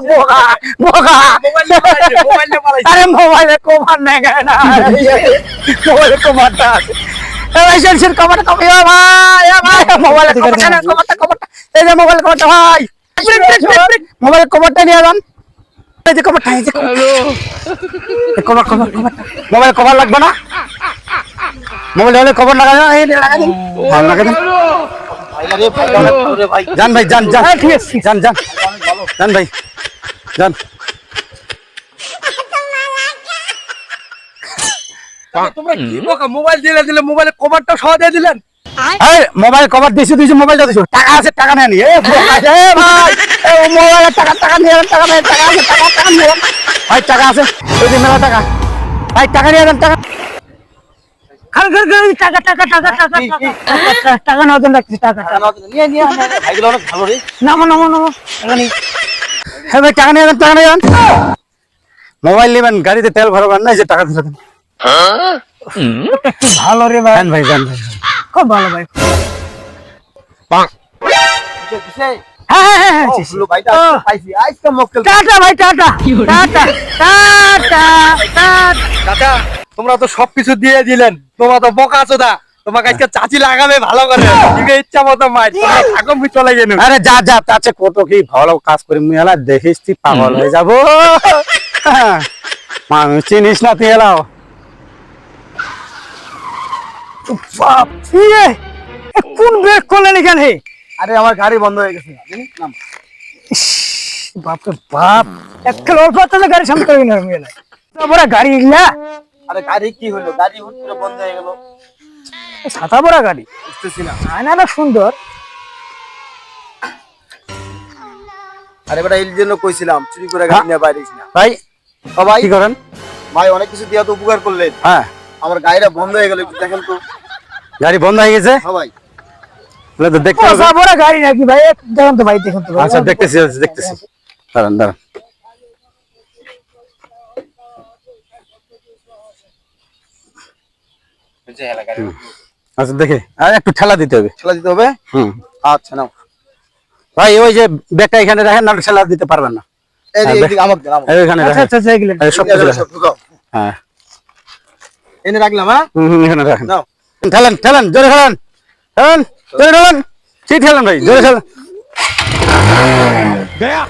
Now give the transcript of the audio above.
বোকা বোকা আরে মোবাইলে কভার নেই না মোবাইলে কভারটা আছে ভাই সেন কভারটা কমে ভাই মোবাইলে কভারটা এই যে মোবাইল কভারটা ভাই মোবাইল কভারটা নিয়ে যান এই যে কভারটা এই যে কভার মোবাইল কভার লাগবে না মোবাইল হলে কভার লাগা না এই লাগা দিন ভালো লাগা দিন জান ভাই জান জান ঠিক আছে জান জান জান ভাই জান তোমরা কি বোকা মোবাইল দিলে মোবাইলে কভারটা সহ দিয়ে দিলেন এই মোবাইল কভার দিছি তুই মোবাইলটা দিছো টাকা আছে টাকা নেই নি এই ভাই এই মোবাইলের টাকা নিয়ে টাকা নেই টাকা আছে টাকা নিয়ে ভাই টাকা আছে ওই যে মেলা টাকা ভাই টাকা নিয়ে দেন টাকা খাল টাকা টাকা নাও দেন রাখছি টাকা নিয়ে ভাইগুলো অনেক ভালো রে নামো টাকা নেই হ্যাঁ ভাই টাকা নিয়ে দেন মোবাইল নেবেন গাড়িতে তেল ভরবেন না যে টাকা দিতে দেন ভালো রে ভাই ভাই জান ভাই খুব ভালো ভাই তোমরা তো সবকিছু দিয়ে দিলেন তোমরা তো বোকা চোদা তোমাকে আজকে চাচি লাগাবে ভালো করে ইচ্ছা মতো মাই থাকো চলে গেল আরে যা যা তাছে কত কি ভালো কাজ করে মেলা দেখিস তুই পাগল হয়ে যাবো মানুষ চিনিস না তুই এলাও কোন ব্রেক করলেন এখানে আরে আমার গাড়ি বন্ধ হয়ে গেছে বাপরে বাপ একটা অল্প তো গাড়ি সামনে করে না মেলা বড় গাড়ি না আরে গাড়ি কি হলো গাড়ি হুট করে বন্ধ হয়ে গেল ছাতা বড় গাড়ি বুঝতেছি না না সুন্দর আরে বেটা এই জন্য কইছিলাম চুরি করে গাড়ি নিয়ে বাইরে না ভাই ও ভাই কি করেন ভাই অনেক কিছু দিয়া তো উপকার করলেন হ্যাঁ আমার গাড়িটা বন্ধ হয়ে গেল একটু দেখেন তো গাড়ি বন্ধ হয়ে গেছে হ্যাঁ ভাই বলে তো দেখতে হবে বড় গাড়ি নাকি ভাই দেখুন তো ভাই দেখুন তো আচ্ছা দেখতেছি দাঁড়ান আচ্ছা দেখে আর একটু ঠেলা দিতে হবে আচ্ছা নাও ভাই ওই যে ব্যাগটা এখানে রাখেন না ঠেলা দিতে পারবেন না এইদিকে আমাকে দাও এখানে আচ্ছা রাখেন আচ্ছা এগুলো সব কিছু রাখেন হ্যাঁ এনে রাখলাম হ্যাঁ এখানে রাখেন নাও ঠেলেন জোরে ঠেলেন ঠিক ঠেলেন ভাই জোরে ঠেলেন গয়া